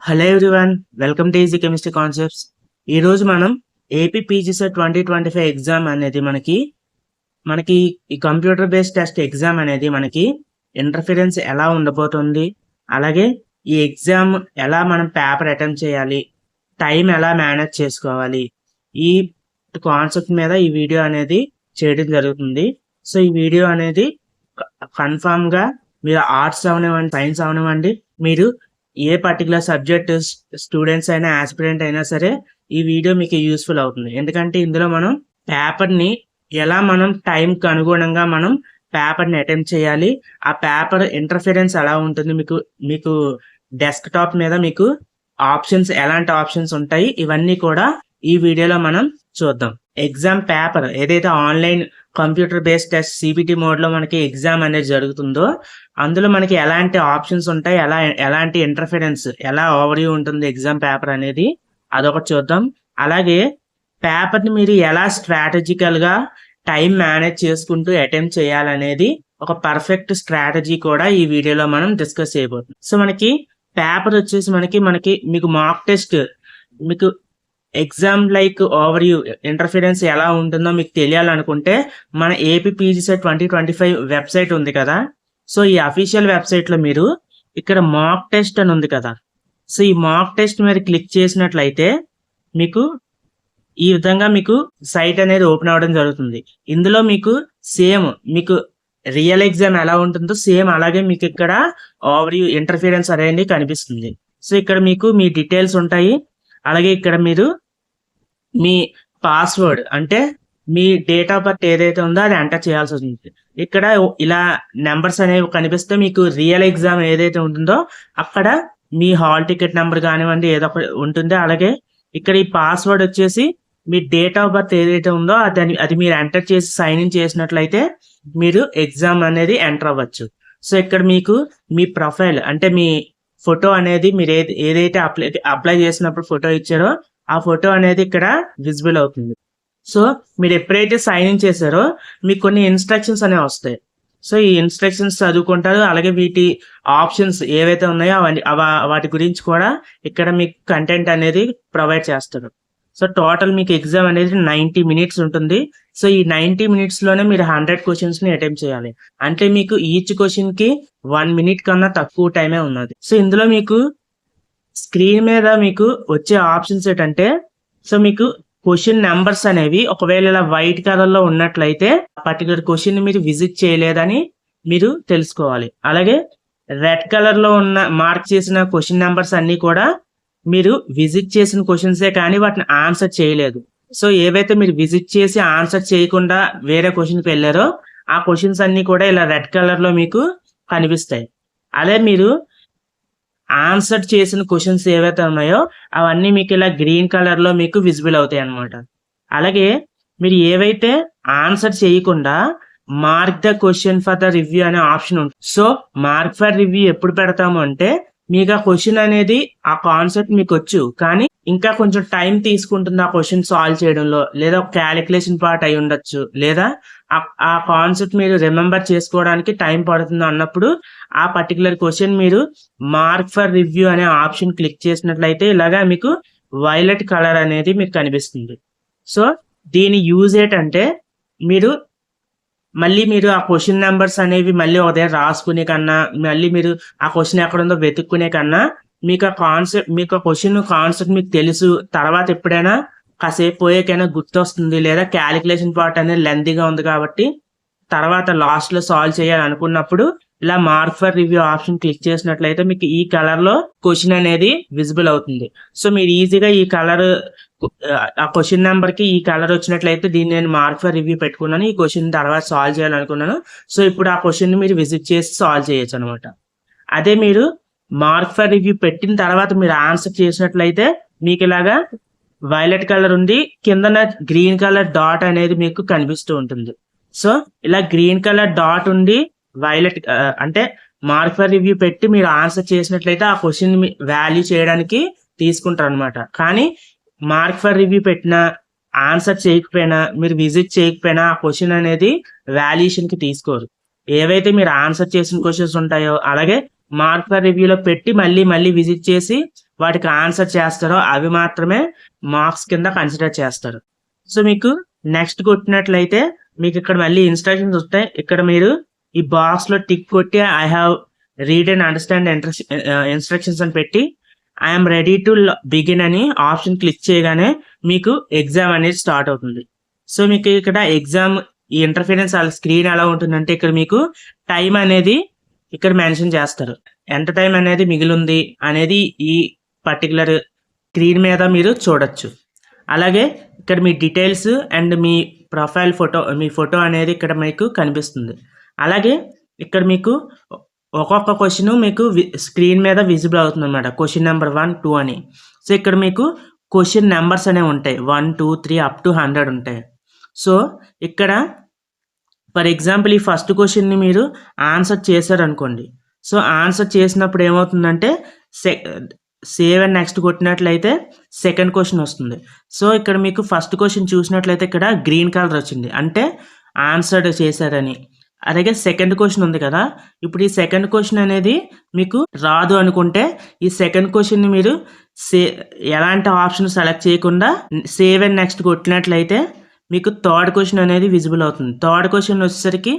Hello everyone, welcome to easy chemistry concepts. ఈరోజు మనం AP PGCET 2025 exam అనేది మనకి ఈ కంప్యూటర్ బేస్డ్ టెస్ట్ ఎగ్జామ్ అనేది మనకి ఇంటర్ఫిరెన్స్ ఎలా ఉండబోతుంది, అలాగే ఈ ఎగ్జామ్ ఎలా మనం పేపర్ అటెంప్ట్ చేయాలి, టైం ఎలా మేనేజ్ చేసుకోవాలి, ఈ కాన్సెప్ట్ మీద ఈ వీడియో అనేది చేయడం జరుగుతుంది. సో ఈ వీడియో అనేది కన్ఫామ్గా మీరు ఆర్ట్స్ అవనివ్వండి, సైన్స్ అవనివ్వండి, మీరు ఏ పర్టికులర్ సబ్జెక్ట్ స్టూడెంట్స్ అయినా, ఆస్పిరెంట్ అయినా సరే ఈ వీడియో మీకు యూస్ఫుల్ అవుతుంది. ఎందుకంటే ఇందులో మనం పేపర్ని ఎలా మనం టైంకి అనుగుణంగా మనం పేపర్ని అటెంప్ట్ చేయాలి, ఆ పేపర్ ఇంటర్ఫిరెన్స్ ఎలా ఉంటుంది, మీకు డెస్క్టాప్ మీద మీకు ఆప్షన్స్ ఎలాంటి ఆప్షన్స్ ఉంటాయి, ఇవన్నీ కూడా ఈ వీడియోలో మనం చూద్దాం. ఎగ్జామ్ పేపర్ ఏదైతే online computer based test CBT మోడ్లో మనకి ఎగ్జామ్ అనేది జరుగుతుందో అందులో మనకి ఎలాంటి ఆప్షన్స్ ఉంటాయి, ఎలాంటి ఇంటర్ఫిరెన్స్, ఎలా ఓవర్వ్యూ ఉంటుంది ఎగ్జామ్ పేపర్ అనేది అదొకటి చూద్దాం. అలాగే పేపర్ని మీరు ఎలా స్ట్రాటజికల్గా టైం మేనేజ్ చేసుకుంటూ అటెంప్ట్ చేయాలనేది ఒక పర్ఫెక్ట్ స్ట్రాటజీ కూడా ఈ వీడియోలో మనం డిస్కస్ చేయబోతున్నాం. సో మనకి పేపర్ వచ్చేసి మీకు మాక్ టెస్ట్, మీకు ఎగ్జామ్ లైక్ ఓవర్వ్యూ ఇంటర్ఫిరెన్స్ ఎలా ఉంటుందో మీకు తెలియాలనుకుంటే మన ఏపీ పీజీసెట్ 2025 వెబ్సైట్ ఉంది కదా. సో ఈ అఫీషియల్ వెబ్సైట్లో మీరు ఇక్కడ మాక్ టెస్ట్ అని ఉంది కదా. సో ఈ మాక్ టెస్ట్ మీద క్లిక్ చేసినట్లయితే మీకు ఈ విధంగా మీకు సైట్ అనేది ఓపెన్ అవ్వడం జరుగుతుంది. ఇందులో మీకు మీకు రియల్ ఎగ్జామ్ ఎలా ఉంటుందో సేమ్ అలాగే మీకు ఇక్కడ ఓవర్వ్యూ ఇంటర్ఫిరెన్స్ అనేది కనిపిస్తుంది. సో ఇక్కడ మీకు మీ డీటెయిల్స్ ఉంటాయి. అలాగే ఇక్కడ మీరు మీ పాస్వర్డ్ అంటే మీ డేట్ ఆఫ్ బర్త్ ఏదైతే ఉందో అది ఎంటర్ చేయాల్సి ఉంటుంది. ఇక్కడ ఇలా నెంబర్స్ అనేవి కనిపిస్తే మీకు రియల్ ఎగ్జామ్ ఏదైతే ఉంటుందో అక్కడ మీ హాల్ టికెట్ నెంబర్ కానివ్వండి ఏదో ఒకటి ఉంటుంది. అలాగే ఇక్కడ ఈ పాస్వర్డ్ వచ్చేసి మీ డేట్ ఆఫ్ బర్త్ ఏదైతే ఉందో అది మీరు ఎంటర్ చేసి సైన్ ఇన్ చేసినట్లయితే మీరు ఎగ్జామ్ అనేది ఎంటర్ అవ్వచ్చు. సో ఇక్కడ మీకు మీ ప్రొఫైల్ అంటే మీ ఫోటో అనేది మీరు ఏదైతే అప్లై చేసినప్పుడు ఫోటో ఇచ్చారో ఆ ఫోటో అనేది ఇక్కడ విజిబుల్ అవుతుంది. సో మీరు ఎప్పుడైతే సైన్ ఇన్ చేశారో మీకు కొన్ని ఇన్స్ట్రక్షన్స్ అనేవి వస్తాయి. సో ఈ ఇన్స్ట్రక్షన్స్ చదువుకుంటారు. అలాగే వీటి ఆప్షన్స్ ఏవైతే ఉన్నాయో వాటి గురించి కూడా ఇక్కడ మీకు కంటెంట్ అనేది ప్రొవైడ్ చేస్తారు. సో టోటల్ మీకు ఎగ్జామ్ అనేది 90 మినిట్స్ ఉంటుంది. సో ఈ 90 మినిట్స్లోనే మీరు 100 క్వశ్చన్స్ని అటెంప్ట్ చేయాలి. అంటే మీకు ఈచ్ క్వశ్చన్కి 1 మినిట్ కన్నా తక్కువ టైమే ఉన్నది. సో ఇందులో మీకు స్క్రీన్ మీద మీకు వచ్చే ఆప్షన్స్ ఏంటంటే, సో మీకు క్వశ్చన్ నెంబర్స్ అనేవి ఒకవేళ ఇలా వైట్ కలర్లో ఉన్నట్లయితే పర్టికులర్ క్వశ్చన్ మీరు విజిట్ చేయలేదని మీరు తెలుసుకోవాలి. అలాగే రెడ్ కలర్లో ఉన్న మార్క్ చేసిన క్వశ్చన్ నెంబర్స్ అన్నీ కూడా మీరు విజిట్ చేసిన క్వశ్చన్సే కానీ వాటిని ఆన్సర్ చేయలేదు. సో ఏవైతే మీరు విజిట్ చేసి ఆన్సర్ చేయకుండా వేరే క్వశ్చన్కి వెళ్ళారో ఆ క్వశ్చన్స్ అన్నీ కూడా ఇలా రెడ్ కలర్లో మీకు కనిపిస్తాయి. అదే మీరు ఆన్సర్ చేసిన క్వశ్చన్స్ ఏవైతే ఉన్నాయో అవన్నీ మీకు ఇలా గ్రీన్ కలర్లో మీకు విజిబుల్ అవుతాయి అన్నమాట. అలాగే మీరు ఏవైతే ఆన్సర్ చేయకుండా mark the question for the review అనే ఆప్షన్ ఉంటుంది. సో మార్క్ ఫర్ రివ్యూ ఎప్పుడు పెడతాము అంటే మీకు ఆ క్వశ్చన్ అనేది ఆ కాన్సెప్ట్ మీకు వచ్చు కానీ ఇంకా కొంచెం టైం తీసుకుంటుంది ఆ క్వశ్చన్ సాల్వ్ చేయడంలో, లేదా క్యాలిక్యులేషన్ పార్ట్ అయి ఉండొచ్చు, లేదా ఆ కాన్సెప్ట్ మీరు రిమెంబర్ చేసుకోవడానికి టైం పడుతుంది అన్నప్పుడు ఆ పర్టికులర్ క్వశ్చన్ మీరు మార్క్ ఫర్ రివ్యూ అనే ఆప్షన్ క్లిక్ చేసినట్లయితే ఇలాగా మీకు వైలెట్ కలర్ అనేది మీకు కనిపిస్తుంది. సో దీని యూజ్ ఏంటంటే మళ్ళీ మీరు ఆ క్వశ్చన్ నెంబర్స్ అనేవి మళ్ళీ ఒక దగ్గర రాసుకునే కన్నా, మళ్ళీ మీరు ఆ క్వశ్చన్ ఎక్కడ ఉందో వెతుక్కునే కన్నా మీకు ఆ క్వశ్చన్ కాన్సెప్ట్ మీకు తెలుసు, తర్వాత ఎప్పుడైనా కాసేపు పోయేకైనా గుర్తొస్తుంది, లేదా క్యాలిక్యులేషన్ పార్ట్ అనేది లెంతీగా ఉంది కాబట్టి తర్వాత లాస్ట్లో సాల్వ్ చేయాలనుకున్నప్పుడు ఇలా mark for review option click చేసినట్లయితే మీకు ఈ కలర్లో క్వశ్చన్ అనేది విజిబుల్ అవుతుంది. సో మీరు ఈజీగా ఈ కలర్ ఆ క్వశ్చన్ నెంబర్కి ఈ కలర్ వచ్చినట్లయితే దీన్ని నేను మార్క్ ఫర్ రివ్యూ పెట్టుకున్నాను, ఈ క్వశ్చన్ తర్వాత సాల్వ్ చేయాలనుకున్నాను. సో ఇప్పుడు ఆ క్వశ్చన్ని మీరు విజిట్ చేసి సాల్వ్ చేయొచ్చు అనమాట. అదే మీరు మార్క్ ఫర్ రివ్యూ పెట్టిన తర్వాత మీరు ఆన్సర్ చేసినట్లయితే మీకు ఇలాగా వైలెట్ కలర్ ఉండి కిందన గ్రీన్ కలర్ డాట్ అనేది మీకు కనిపిస్తూ ఉంటుంది. సో ఇలా గ్రీన్ కలర్ డాట్ ఉండి వైలెట్ అంటే మార్క్ ఫర్ రివ్యూ పెట్టి మీరు ఆన్సర్ చేసినట్లయితే ఆ క్వశ్చన్ వాల్యూ చేయడానికి తీసుకుంటారు అనమాట. కానీ మార్క్ ఫర్ రివ్యూ పెట్టినా ఆన్సర్ చేయకపోయినా మీరు విజిట్ చేయకపోయినా ఆ క్వశ్చన్ అనేది వాల్యుయేషన్కి తీసుకోరు. ఏవైతే మీరు ఆన్సర్ చేసిన క్వశ్చన్స్ ఉంటాయో అలాగే మార్క్ ఫర్ రివ్యూలో పెట్టి మళ్ళీ విజిట్ చేసి వాటికి ఆన్సర్ చేస్తారో అవి మాత్రమే మార్క్స్ కింద కన్సిడర్ చేస్తారు. సో మీకు నెక్స్ట్ కొట్టినట్లయితే మీకు ఇక్కడ మళ్ళీ ఇన్స్ట్రక్షన్స్ వస్తాయి. ఇక్కడ మీరు ఈ బాక్స్ లో టిక్ కొట్టి I have read and understand instructions అని పెట్టి ఐఎమ్ రెడీ టు బిగిన్ అని ఆప్షన్ క్లిక్ చేయగానే మీకు ఎగ్జామ్ అనేది స్టార్ట్ అవుతుంది. సో మీకు ఇక్కడ ఎగ్జామ్ ఈ ఇంటర్ఫరెన్స్ స్క్రీన్ ఎలా ఉంటుందంటే ఇక్కడ మీకు టైం అనేది ఇక్కడ మెన్షన్ చేస్తారు. ఎంత టైం అనేది మిగిలింది అనేది ఈ పర్టికులర్ స్క్రీన్ మీద మీరు చూడొచ్చు. అలాగే ఇక్కడ మీ డీటెయిల్స్ అండ్ మీ ప్రొఫైల్ ఫోటో, మీ ఫోటో అనేది ఇక్కడ మీకు కనిపిస్తుంది. అలాగే ఇక్కడ మీకు ఒక్కొక్క క్వశ్చన్ మీకు స్క్రీన్ మీద విజిబుల్ అవుతుంది అనమాట. క్వశ్చన్ నెంబర్ 1, 2 అని. సో ఇక్కడ మీకు క్వశ్చన్ నెంబర్స్ అనేవి ఉంటాయి. 1, 2, 3 అప్ టు 100 ఉంటాయి. సో ఇక్కడ ఫర్ ఎగ్జాంపుల్ ఈ ఫస్ట్ క్వశ్చన్ని మీరు ఆన్సర్ చేశారు అనుకోండి. సో ఆన్సర్ చేసినప్పుడు ఏమవుతుందంటే సేవ్ అండ్ నెక్స్ట్ కొట్టినట్లయితే సెకండ్ క్వశ్చన్ వస్తుంది. సో ఇక్కడ మీకు ఫస్ట్ క్వశ్చన్ చూసినట్లయితే ఇక్కడ గ్రీన్ కలర్ వచ్చింది, అంటే ఆన్సర్ చేశారని. అలాగే సెకండ్ క్వశ్చన్ ఉంది కదా, ఇప్పుడు ఈ సెకండ్ క్వశ్చన్ అనేది మీకు రాదు అనుకుంటే ఈ సెకండ్ క్వశ్చన్ని మీరు ఎలాంటి ఆప్షన్ సెలెక్ట్ చేయకుండా సేవ్ అండ్ నెక్స్ట్ కొట్టినట్లయితే మీకు థర్డ్ క్వశ్చన్ అనేది విజిబుల్ అవుతుంది. థర్డ్ క్వశ్చన్ వచ్చేసరికి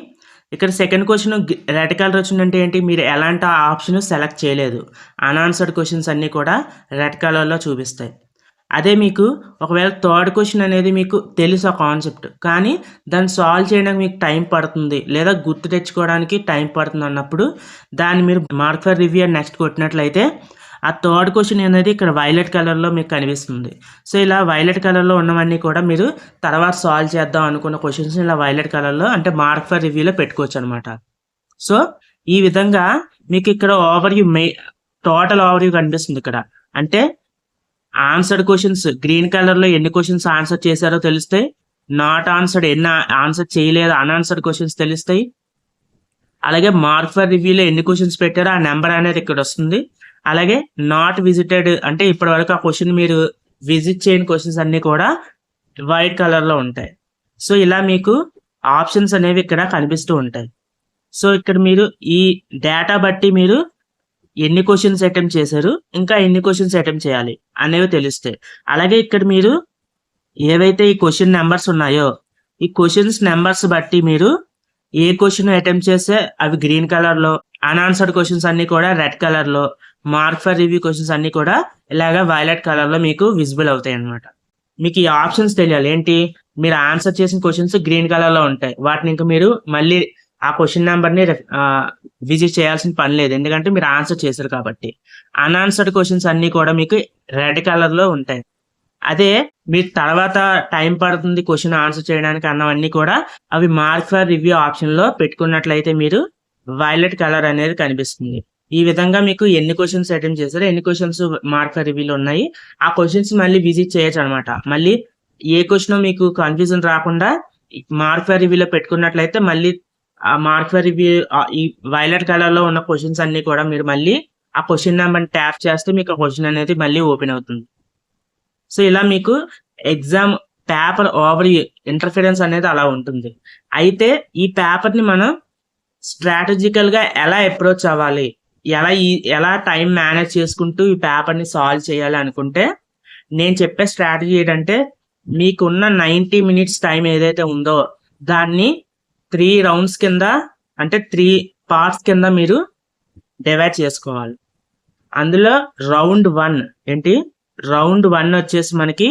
ఇక్కడ సెకండ్ క్వశ్చన్ రెడ్ కలర్ వచ్చిందంటే ఏంటి, మీరు ఎలాంటి ఆప్షన్ సెలెక్ట్ చేయలేదు. అన్ఆన్సర్డ్ క్వశ్చన్స్ అన్నీ కూడా రెడ్ కలర్లో చూపిస్తాయి. అదే మీకు ఒకవేళ థర్డ్ క్వశ్చన్ అనేది మీకు తెలుసు ఆ కాన్సెప్ట్, కానీ దాన్ని సాల్వ్ చేయడానికి మీకు టైం పడుతుంది లేదా గుర్తు తెచ్చుకోవడానికి టైం పడుతుంది అన్నప్పుడు దాన్ని మీరు mark for review and next కొట్టినట్లయితే ఆ థర్డ్ క్వశ్చన్ అనేది ఇక్కడ వైలెట్ కలర్లో మీకు కనిపిస్తుంది. సో ఇలా వైలెట్ కలర్లో ఉన్నవన్నీ కూడా మీరు తర్వాత సాల్వ్ చేద్దాం అనుకున్న క్వశ్చన్స్ ఇలా వైలెట్ కలర్లో అంటే మార్క్ ఫర్ రివ్యూలో పెట్టుకోవచ్చు అనమాట. సో ఈ విధంగా మీకు ఇక్కడ ఓవర్వ్యూ టోటల్ ఓవర్వ్యూ కనిపిస్తుంది. ఇక్కడ అంటే ఆన్సర్డ్ క్వశ్చన్స్ గ్రీన్ కలర్లో ఎన్ని క్వశ్చన్స్ ఆన్సర్ చేశారో తెలుస్తాయి, నాట్ ఆన్సర్డ్ ఎన్ని ఆన్సర్ చేయలేదు అన్ఆన్సర్డ్ క్వశ్చన్స్ తెలుస్తాయి. అలాగే మార్క్ ఫర్ రివ్యూలో ఎన్ని క్వశ్చన్స్ పెట్టారో ఆ నెంబర్ అనేది ఇక్కడ వస్తుంది. అలాగే నాట్ విజిటెడ్ అంటే ఇప్పటి వరకు ఆ క్వశ్చన్ మీరు విజిట్ చేయని క్వశ్చన్స్ అన్ని కూడా వైట్ కలర్లో ఉంటాయి. సో ఇలా మీకు ఆప్షన్స్ అనేవి ఇక్కడ కనిపిస్తూ ఉంటాయి. సో ఇక్కడ మీరు ఈ డేటా బట్టి మీరు ఎన్ని క్వశ్చన్స్ అటెంప్ట్ చేశారు, ఇంకా ఎన్ని క్వశ్చన్స్ అటెంప్ట్ చేయాలి అనేవి తెలుస్తాయి. అలాగే ఇక్కడ మీరు ఏవైతే ఈ క్వశ్చన్ నెంబర్స్ ఉన్నాయో ఈ క్వశ్చన్స్ నెంబర్స్ బట్టి మీరు ఏ క్వశ్చన్ అటెంప్ట్ చేస్తే అవి గ్రీన్ కలర్లో, అన్ఆన్సర్డ్ క్వశ్చన్స్ అన్ని కూడా రెడ్ కలర్లో, మార్క్ ఫర్ రివ్యూ క్వశ్చన్స్ అన్ని కూడా ఇలాగ వైలెట్ కలర్లో మీకు విజిబుల్ అవుతాయి అన్నమాట. మీకు ఈ ఆప్షన్స్ తెలియాలి. ఏంటి, మీరు ఆన్సర్ చేసిన క్వశ్చన్స్ గ్రీన్ కలర్లో ఉంటాయి, వాటిని ఇంకా మీరు మళ్ళీ ఆ క్వశ్చన్ నెంబర్ని విజిట్ చేయాల్సిన పని లేదు, ఎందుకంటే మీరు ఆన్సర్ చేశారు కాబట్టి. అన్ఆన్సర్డ్ క్వశ్చన్స్ అన్ని కూడా మీకు రెడ్ కలర్లో ఉంటాయి. అదే మీరు తర్వాత టైం పడుతుంది క్వశ్చన్ ఆన్సర్ చేయడానికి అన్నవన్నీ కూడా అవి మార్క్ ఫర్ రివ్యూ ఆప్షన్లో పెట్టుకున్నట్లయితే మీరు వైలెట్ కలర్ అనేది కనిపిస్తుంది. ఈ విధంగా మీకు ఎన్ని క్వశ్చన్స్ అటెంప్ట్ చేశారో ఎన్ని క్వశ్చన్స్ మార్క్ ఫర్ రివ్యూలో ఉన్నాయి ఆ క్వశ్చన్స్ మళ్ళీ విజిట్ చేయొచ్చు అనమాట. మళ్ళీ ఏ క్వశ్చన్ మీకు కన్ఫ్యూజన్ రాకుండా మార్క్ ఫర్ రివ్యూలో పెట్టుకున్నట్లయితే మళ్ళీ ఆ మార్క్ ఫర్ రివ్యూ ఈ వైలెట్ కలర్లో ఉన్న క్వశ్చన్స్ అన్ని కూడా మీరు మళ్ళీ ఆ క్వశ్చన్ నెంబర్ని ట్యాప్ చేస్తే మీకు ఆ క్వశ్చన్ అనేది మళ్ళీ ఓపెన్ అవుతుంది. సో ఇలా మీకు ఎగ్జామ్ పేపర్ ఓవర్ ఇంటర్ఫరెన్స్ అనేది అలా ఉంటుంది. అయితే ఈ పేపర్ని మనం స్ట్రాటజికల్గా ఎలా అప్రోచ్ అవ్వాలి, ఎలా టైం మేనేజ్ చేసుకుంటూ ఈ పేపర్ని సాల్వ్ చేయాలి అనుకుంటే నేను చెప్పే స్ట్రాటజీ ఏంటంటే మీకున్న 90 minutes టైం ఏదైతే ఉందో దాన్ని 3 rounds కింద అంటే 3 parts కింద మీరు డివైడ్ చేసుకోవాలి. అందులో రౌండ్ 1 వచ్చేసి మనకి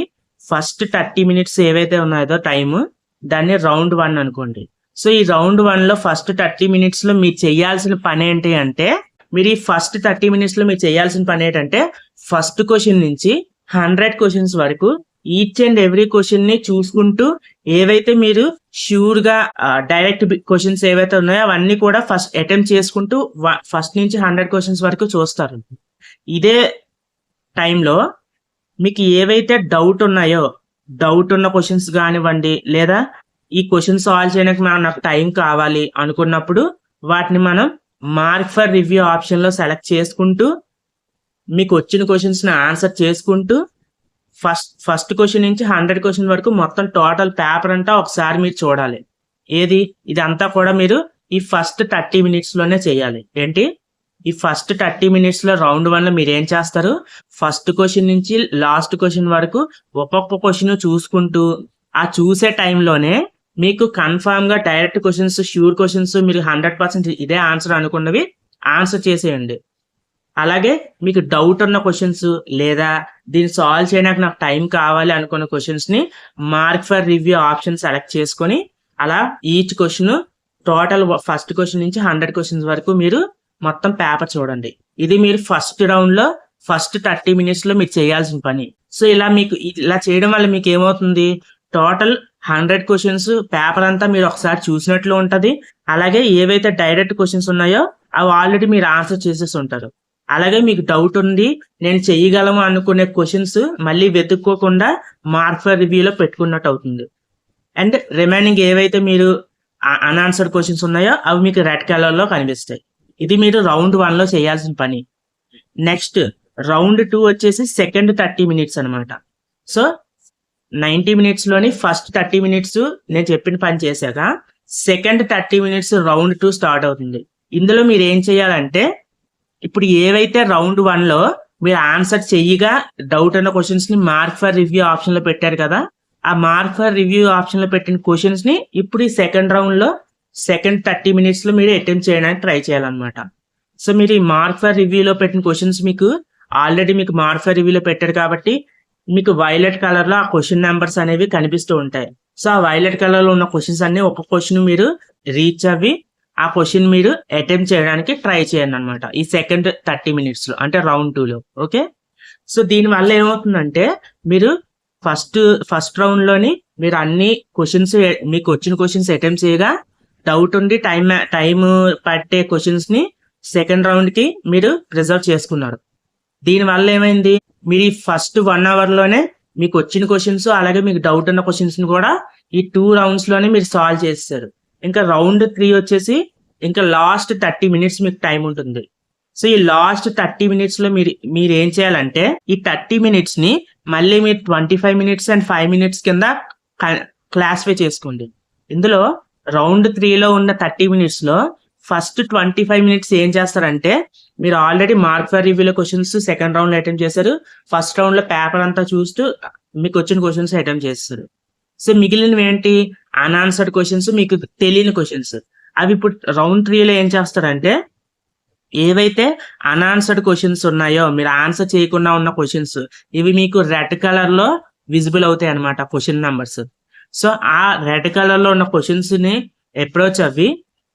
ఫస్ట్ 30 minutes ఏవైతే ఉన్నాయో టైము దాన్ని రౌండ్ 1 అనుకోండి. సో ఈ రౌండ్ 1లో ఫస్ట్ 30 minutesలో మీరు చేయాల్సిన పని ఏంటి అంటే మీరు ఈ ఫస్ట్ 30 minutesలో మీరు చేయాల్సిన పని ఏంటంటే ఫస్ట్ క్వశ్చన్ నుంచి 100 questions వరకు ఈచ్ అండ్ ఎవ్రీ క్వశ్చన్ ని చూసుకుంటూ ఏవైతే మీరు ష్యూర్ గా డైరెక్ట్ క్వశ్చన్స్ ఏవైతే ఉన్నాయో అవన్నీ కూడా ఫస్ట్ అటెంప్ట్ చేసుకుంటూ ఫస్ట్ నుంచి 100 questions వరకు చూస్తారు. ఇదే టైంలో మీకు ఏవైతే డౌట్ ఉన్న క్వశ్చన్స్ కానివ్వండి లేదా ఈ క్వశ్చన్ సాల్వ్ చేయడానికి నాకు టైం కావాలి అనుకున్నప్పుడు వాటిని మనం మార్క్ ఫర్ రివ్యూ ఆప్షన్లో సెలెక్ట్ చేసుకుంటూ మీకు వచ్చిన క్వశ్చన్స్ని ఆన్సర్ చేసుకుంటూ ఫస్ట్ క్వశ్చన్ నుంచి 100 question వరకు మొత్తం టోటల్ పేపర్ అంతా ఒకసారి మీరు చూడాలి. ఇదంతా కూడా మీరు ఈ ఫస్ట్ 30 minutesలోనే చేయాలి. ఏంటి, ఈ ఫస్ట్ 30 minutes లో రౌండ్ 1 లో మీరు ఏం చేస్తారు, ఫస్ట్ క్వశ్చన్ నుంచి లాస్ట్ క్వశ్చన్ వరకు ఒక్కొక్క క్వశ్చన్ చూసుకుంటూ ఆ చూసే టైంలోనే మీకు కన్ఫామ్ గా డైరెక్ట్ క్వశ్చన్స్, ష్యూర్ క్వశ్చన్స్ మీరు 100% ఇదే ఆన్సర్ అనుకున్నవి ఆన్సర్ చేసేయండి. అలాగే మీకు డౌట్ ఉన్న క్వశ్చన్స్ లేదా దీన్ని సాల్వ్ చేయడానికి నాకు టైం కావాలి అనుకున్న క్వశ్చన్స్ ని mark for review option select చేసుకొని అలా each question total first question నుంచి 100 క్వశ్చన్స్ వరకు మీరు మొత్తం పేపర్ చూడండి. ఇది మీరు ఫస్ట్ రౌండ్ లో ఫస్ట్ 30 minutes లో మీరు చేయాల్సిన పని. సో ఇలా చేయడం వల్ల మీకు ఏమవుతుంది, టోటల్ 100 క్వశ్చన్స్ పేపర్ అంతా మీరు ఒకసారి చూసినట్లు ఉంటది. అలాగే ఏవైతే డైరెక్ట్ క్వశ్చన్స్ ఉన్నాయో అవి ఆల్రెడీ మీరు ఆన్సర్ చేసేసి ఉంటారు. అలాగే మీకు డౌట్ ఉంది, నేను చేయగలము అనుకునే క్వశ్చన్స్ మళ్ళీ వెతుక్కోకుండా మార్క్ ఫర్ రివ్యూలో పెట్టుకున్నట్టు అవుతుంది. అండ్ రిమైనింగ్ ఏవైతే మీరు అన్ఆన్సర్డ్ క్వశ్చన్స్ ఉన్నాయో అవి మీకు రెడ్ కలర్ లో కనిపిస్తాయి. ఇది మీరు రౌండ్ 1 లో చేయాల్సిన పని. నెక్స్ట్ రౌండ్ 2 వచ్చేసి సెకండ్ 30 minutes అనమాట. సో 90 minutes లోని ఫస్ట్ 30 minutes నేను చెప్పిన పని చేశాక సెకండ్ 30 minutes రౌండ్ 2 స్టార్ట్ అవుతుంది. ఇందులో మీరు ఏం చేయాలంటే, ఇప్పుడు ఏవైతే రౌండ్ 1 లో మీరు ఆన్సర్ చెయ్యగా డౌట్ అన్న క్వశ్చన్స్ ని మార్క్ ఫర్ రివ్యూ ఆప్షన్ లో పెట్టారు కదా, ఆ మార్క్ ఫర్ రివ్యూ ఆప్షన్ లో పెట్టిన క్వశ్చన్స్ ని ఇప్పుడు ఈ సెకండ్ రౌండ్ లో సెకండ్ 30 minutes లో మీరు అటెంప్ట్ చేయడానికి ట్రై చేయాలన్నమాట. సో మీరు ఈ మార్క్ ఫర్ రివ్యూలో పెట్టిన క్వశ్చన్స్ మీకు ఆల్రెడీ మీకు మార్క్ ఫర్ రివ్యూలో పెట్టారు కాబట్టి మీకు వైలెట్ కలర్ లో ఆ క్వశ్చన్ నెంబర్స్ అనేవి కనిపిస్తూ ఉంటాయి. సో ఆ వైలెట్ కలర్ లో ఉన్న క్వశ్చన్స్ అన్ని ఒక క్వశ్చన్ మీరు రీచ్ అవ్వి ఆ క్వశ్చన్ మీరు అటెంప్ట్ చేయడానికి ట్రై చేయండి అనమాట ఈ సెకండ్ 30 minutes లో, అంటే రౌండ్ 2 లో. ఓకే, సో దీని వల్ల ఏమవుతుందంటే మీరు ఫస్ట్ రౌండ్ లోని మీరు అన్ని క్వశ్చన్స్ మీకు వచ్చిన క్వశ్చన్స్ అటెంప్ట్ చేయగా డౌట్ ఉండి టైం పట్టే క్వశ్చన్స్ ని సెకండ్ రౌండ్ కి మీరు ప్రిజర్వ్ చేసుకున్నారు. దీని వల్ల ఏమైంది, మీరు ఈ ఫస్ట్ 1 hour లోనే మీకు వచ్చిన క్వశ్చన్స్ అలాగే మీకు డౌట్ ఉన్న క్వశ్చన్స్ ని కూడా ఈ 2 rounds లోనే మీరు సాల్వ్ చేస్తారు. ఇంకా రౌండ్ 3 వచ్చేసి ఇంకా లాస్ట్ 30 minutes మీకు టైం ఉంటుంది. సో ఈ లాస్ట్ 30 minutes లో మీరు ఏం చేయాలంటే ఈ 30 minutes ని మళ్ళీ మీరు 25 minutes అండ్ 5 minutes కింద క్లాసిఫై చేసుకోండి. ఇందులో రౌండ్ 3 లో ఉన్న 30 minutes లో ఫస్ట్ 25 minutes ఏం చేస్తారంటే, మీరు ఆల్రెడీ మార్క్ ఫర్ రివ్యూలో క్వశ్చన్స్ సెకండ్ రౌండ్ లో అటెంప్ట్ చేశారు, ఫస్ట్ రౌండ్ లో పేపర్ అంతా చూస్తూ మీకు వచ్చిన క్వశ్చన్స్ అటెంప్ట్ చేస్తారు. సో మిగిలినవి ఏంటి, అన్ఆన్సర్డ్ క్వశ్చన్స్, మీకు తెలియని క్వశ్చన్స్. అవి ఇప్పుడు రౌండ్ 3 లో ఏం చేస్తారంటే, ఏవైతే అన్ఆన్సర్డ్ క్వశ్చన్స్ ఉన్నాయో మీరు ఆన్సర్ చేయకుండా ఉన్న క్వశ్చన్స్ ఇవి మీకు రెడ్ కలర్ లో విజిబుల్ అవుతాయి అనమాట క్వశ్చన్ నెంబర్స్. సో ఆ రెడ్ కలర్ లో ఉన్న క్వశ్చన్స్ ని అప్రోచ్ అవ్వి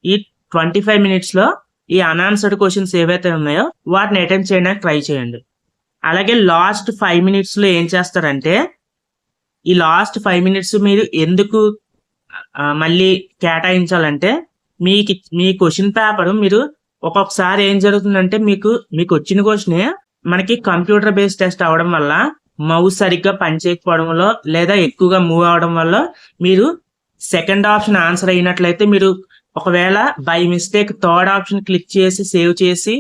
ఈ 25 minutes లో ఈ అన్ఆన్సర్డ్ క్వశ్చన్స్ ఏవైతే ఉన్నాయో వాటిని అటెంప్ట్ చేయడానికి ట్రై చేయండి. అలాగే లాస్ట్ 5 minutes లో ఏం చేస్తారంటే, ఈ లాస్ట్ 5 minutes మీరు ఎందుకు మళ్ళీ కేటాయించాలంటే, మీ క్వశ్చన్ పేపర్ మీరు ఒక్కొక్కసారి ఏం జరుగుతుందంటే మీకు వచ్చిన క్వశ్చన్ మనకి కంప్యూటర్ బేస్డ్ టెస్ట్ అవడం వల్ల మౌస్ సరిగ్గా పనిచేయకపోవడంలో లేదా ఎక్కువగా మూవ్ అవడం వల్ల మీరు సెకండ్ ఆప్షన్ ఆన్సర్ అయినట్లయితే మీరు ఒకవేళ by mistake third option click చేసి సేవ్ చేసి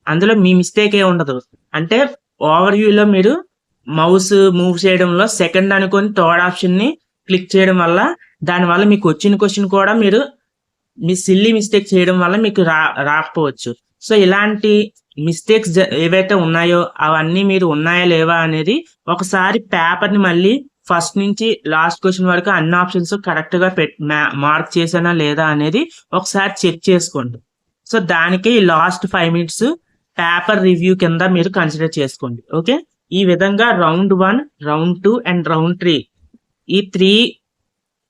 అందులో మీ మిస్టేక్ ఏ ఉండదు, అంటే ఓవర్ వ్యూలో మీరు మౌస్ మూవ్ చేయడంలో సెకండ్ అనుకొని థర్డ్ ఆప్షన్ ని క్లిక్ చేయడం వల్ల దానివల్ల మీకు వచ్చిన క్వశ్చన్ కూడా మీరు మీ సిల్లీ మిస్టేక్ చేయడం వల్ల మీకు రాకపోవచ్చు. సో ఇలాంటి మిస్టేక్స్ ఏవైతే ఉన్నాయో అవన్నీ మీరు ఉన్నాయా లేవా అనేది ఒకసారి పేపర్ ని మళ్ళీ ఫస్ట్ నుంచి లాస్ట్ క్వశ్చన్ వరకు అన్ని ఆప్షన్స్ కరెక్ట్ గా మార్క్ చేసానా లేదా అనేది ఒకసారి చెక్ చేసుకోండి. సో దానికి లాస్ట్ 5 minutes పేపర్ రివ్యూ కింద మీరు కన్సిడర్ చేసుకోండి. ఓకే, ఈ విధంగా రౌండ్ 1, రౌండ్ 2 అండ్ రౌండ్ 3 ఈ 3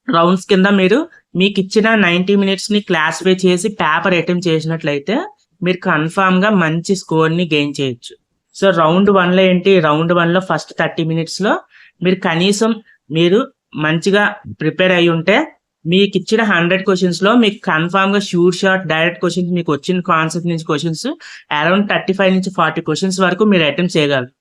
rounds కింద మీరు మీకు ఇచ్చిన 90 minutes ని క్లాసిఫై చేసి పేపర్ అటెంప్ట్ చేసినట్లయితే మీరు కన్ఫామ్ గా మంచి స్కోర్ ని గెయిన్ చేయొచ్చు. సో రౌండ్ 1 లో ఏంటి, రౌండ్ 1 లో ఫస్ట్ 30 minutes లో మీరు కనీసం మీరు మంచిగా ప్రిపేర్ అయి ఉంటే మీకు ఇచ్చిన 100 questions లో మీకు కన్ఫామ్ గా షూర్ షాట్ డైరెక్ట్ క్వశ్చన్స్ మీకు వచ్చిన కాన్సెప్ట్ నుంచి క్వశ్చన్స్ అరౌండ్ 35 నుంచి 40 questions వరకు మీరు అటెంప్ట్ చేయగలరు.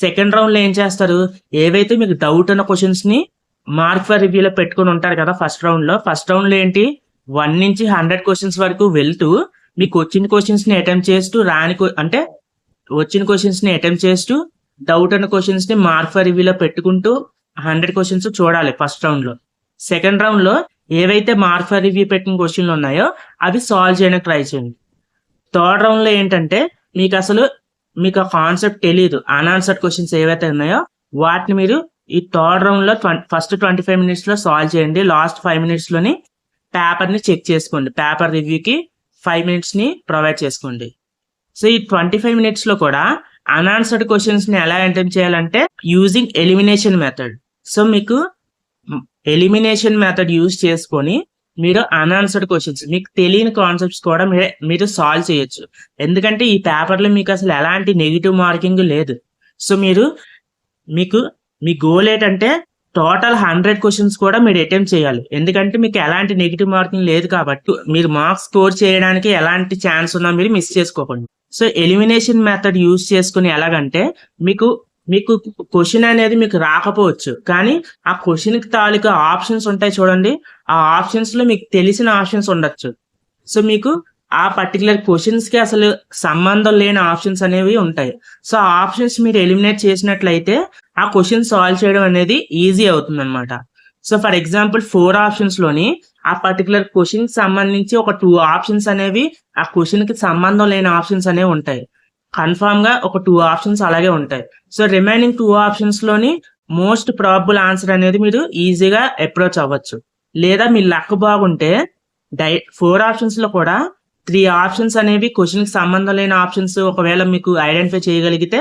సెకండ్ రౌండ్ లో ఏం చేస్తారు, ఏవైతే మీకు డౌట్ ఉన్న క్వశ్చన్స్ ని మార్క్ ఫర్ రివ్యూలో పెట్టుకుని ఉంటారు కదా ఫస్ట్ రౌండ్ లో ఏంటి 1 నుంచి 100 questions వరకు వెళ్తూ మీకు వచ్చిన క్వశ్చన్స్ ని అటెంప్ట్ చేస్తూ వచ్చిన క్వశ్చన్స్ ని అటెంప్ట్ చేస్తూ డౌట్ అన్న క్వశ్చన్స్ ని మార్క్ ఫర్ రివ్యూలో పెట్టుకుంటూ 100 questions చూడాలి ఫస్ట్ రౌండ్ లో. సెకండ్ రౌండ్ లో ఏవైతే మార్క్ ఫర్ రివ్యూ పెట్టిన క్వశ్చన్లు ఉన్నాయో అవి సాల్వ్ చేయడానికి ట్రై చేయండి. థర్డ్ రౌండ్ లో ఏంటంటే మీకు ఆ కాన్సెప్ట్ తెలియదు. అన్ఆన్సర్డ్ క్వశ్చన్స్ ఏవైతే ఉన్నాయో వాటిని మీరు ఈ థర్డ్ రౌండ్ లో ఫస్ట్ 25 minutes లో సాల్వ్ చేయండి. లాస్ట్ 5 minutes లోని పేపర్ ని చెక్ చేసుకోండి. పేపర్ రివ్యూకి 5 minutes ని ప్రొవైడ్ చేసుకోండి. సో ఈ 25 minutes లో కూడా అన్ఆన్సర్డ్ క్వశ్చన్స్ ని ఎలా అటెంప్ట్ చేయాలంటే యూజింగ్ ఎలిమినేషన్ మెథడ్. సో మీకు ఎలిమినేషన్ మెథడ్ యూజ్ చేసుకొని మీరు అన్ఆన్సర్డ్ క్వశ్చన్స్, మీకు తెలియని కాన్సెప్ట్స్ కూడా మీరు సాల్వ్ చేయొచ్చు. ఎందుకంటే ఈ పేపర్లో మీకు అసలు ఎలాంటి నెగిటివ్ మార్కింగ్ లేదు. సో మీ గోల్ ఏంటంటే టోటల్ 100 క్వశ్చన్స్ కూడా మీరు అటెంప్ట్ చేయాలి. ఎందుకంటే మీకు ఎలాంటి నెగిటివ్ మార్కింగ్ లేదు కాబట్టి మీరు మార్క్స్ స్కోర్ చేయడానికి ఎలాంటి ఛాన్స్ ఉన్నా మీరు మిస్ చేసుకోకండి. సో ఎలిమినేషన్ మెథడ్ యూజ్ చేసుకుని ఎలాగంటే మీకు క్వశ్చన్ అనేది మీకు రాకపోవచ్చు, కానీ ఆ క్వశ్చన్ కి తాలూకా ఆప్షన్స్ ఉంటాయి చూడండి. ఆ ఆప్షన్స్ లో మీకు తెలిసిన ఆప్షన్స్ ఉండొచ్చు. సో మీకు ఆ పర్టికులర్ క్వశ్చన్స్ కి అసలు సంబంధం లేని ఆప్షన్స్ అనేవి ఉంటాయి. సో ఆ ఆప్షన్స్ మీరు ఎలిమినేట్ చేసినట్లయితే ఆ క్వశ్చన్ సాల్వ్ చేయడం అనేది ఈజీ అవుతుంది అనమాట. సో ఫర్ ఎగ్జాంపుల్ 4 ఆప్షన్స్ లోని ఆ పర్టికులర్ క్వశ్చన్ కి సంబంధించి ఒక 2 ఆప్షన్స్ అనేవి ఆ క్వశ్చన్ కి సంబంధం లేని ఆప్షన్స్ అనేవి ఉంటాయి. కన్ఫామ్ గా ఒక 2 ఆప్షన్స్ అలాగే ఉంటాయి. సో రిమైనింగ్ 2 ఆప్షన్స్ లోని మోస్ట్ ప్రాబబుల్ ఆన్సర్ అనేది మీరు ఈజీగా అప్రోచ్ అవ్వచ్చు. లేదా మీ లక్ బాగుంటే 4 ఆప్షన్స్ లో కూడా 3 ఆప్షన్స్ అనేవి క్వశ్చన్ కి సంబంధం లేని ఆప్షన్స్ ఒకవేళ మీకు ఐడెంటిఫై చేయగలిగితే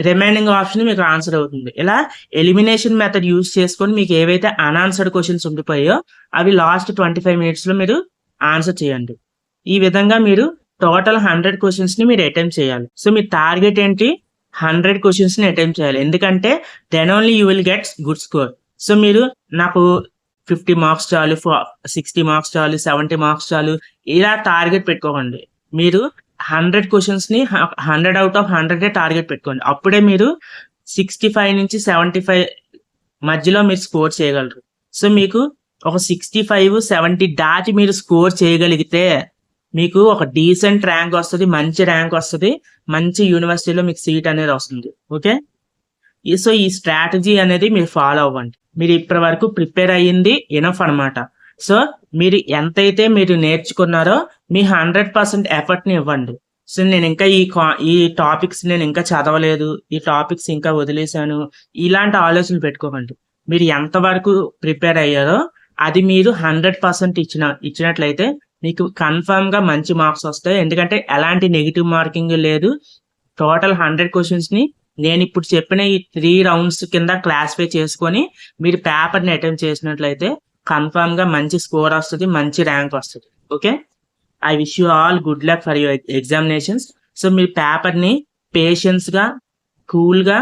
రిమైనింగ్ ఆప్షన్ మీకు ఆన్సర్ అవుతుంది. ఇలా ఎలిమినేషన్ మెథడ్ యూజ్ చేసుకొని మీకు ఏవైతే అన్ఆన్సర్డ్ క్వశ్చన్స్ ఉండిపోయో అవి లాస్ట్ 25 minutes లో మీరు ఆన్సర్ చేయండి. ఈ విధంగా మీరు టోటల్ 100 క్వశ్చన్స్ ని మీరు అటెంప్ట్ చేయాలి. సో మీ టార్గెట్ ఏంటి? 100 క్వశ్చన్స్ ని అటెంప్ట్ చేయాలి. ఎందుకంటే then only you will get good score. So మీరు నాకు 50 మార్క్స్ చాలు, 60 మార్క్స్ చాలు, 70 మార్క్స్ చాలు ఇలా టార్గెట్ పెట్టుకోకండి. మీరు 100 క్వశ్చన్స్ ని 100 out of 100 టార్గెట్ పెట్టుకోండి. అప్పుడే మీరు 65 నుంచి 75 మధ్యలో మీరు స్కోర్ చేయగలరు. సో మీకు ఒక 65, 70 దాటి మీరు స్కోర్ చేయగలిగితే మీకు ఒక డీసెంట్ ర్యాంక్ వస్తుంది, మంచి ర్యాంక్ వస్తుంది, మంచి యూనివర్సిటీలో మీకు సీట్ అనేది వస్తుంది. ఓకే, సో ఈ స్ట్రాటజీ అనేది మీరు ఫాలో అవ్వండి. మీరు ఇప్పటి వరకు ప్రిపేర్ అయ్యింది ఎనఫ్ అనమాట. సో మీరు ఎంతైతే మీరు నేర్చుకున్నారో మీ 100% ఎఫర్ట్ ని ఇవ్వండి. సో నేను ఇంకా ఈ టాపిక్స్ నేను ఇంకా చదవలేదు, ఈ టాపిక్స్ ఇంకా వదిలేశాను, ఇలాంటి ఆలోచనలు పెట్టుకోకండి. మీరు ఎంతవరకు ప్రిపేర్ అయ్యారో అది మీరు 100% ఇచ్చినట్లయితే మీకు కన్ఫర్మ్ గా మంచి మార్క్స్ వస్తాయి. ఎందుకంటే ఎలాంటి నెగిటివ్ మార్కింగ్ లేదు. టోటల్ 100 క్వశ్చన్స్ ని నేను ఇప్పుడు చెప్పిన ఈ 3 rounds కింద క్లాసిఫై చేసుకొని మీరు పేపర్ ని అటెంప్ట్ చేసినట్లయితే కన్ఫర్మ్ గా మంచి స్కోర్ వస్తుంది, మంచి ర్యాంక్ వస్తుంది. Okay, I wish you all good luck for your examinations. So మీరు పేపర్ ని పేషెన్స్ గా, కూల్ గా,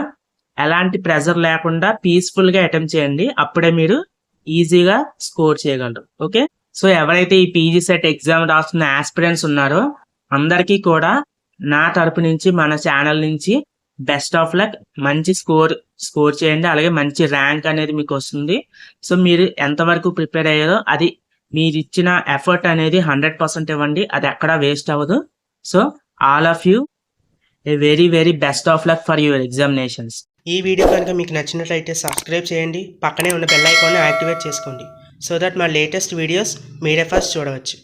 ఎలాంటి ప్రెజర్ లేకుండా పీస్ఫుల్ గా అటెంప్ట్ చేయండి. అప్పుడే మీరు ఈజీగా స్కోర్ చేయగలరు. ఓకే, సో ఎవరైతే ఈ పీజీ సెట్ ఎగ్జామ్ రాస్తున్న ఆస్పిరెంట్స్ ఉన్నారో అందరికీ కూడా నా తరపు నుంచి, మన ఛానల్ నుంచి బెస్ట్ ఆఫ్ లక్. మంచి స్కోర్ చేయండి, అలాగే మంచి ర్యాంక్ అనేది మీకు వస్తుంది. సో మీరు ఎంతవరకు ప్రిపేర్ అయ్యారో అది మీరు ఇచ్చిన ఎఫర్ట్ అనేది 100% ఇవ్వండి, అది ఎక్కడా వేస్ట్ అవ్వదు. So all of you a very very best of luck for your examinations. ఈ వీడియో కనుక మీకు నచ్చినట్లయితే సబ్స్క్రైబ్ చేయండి, పక్కనే ఉన్న బెల్ ఐకాన్ని యాక్టివేట్ చేసుకోండి, సో దట్ మా లేటెస్ట్ వీడియోస్ మీరే ఫస్ట్ చూడవచ్చు.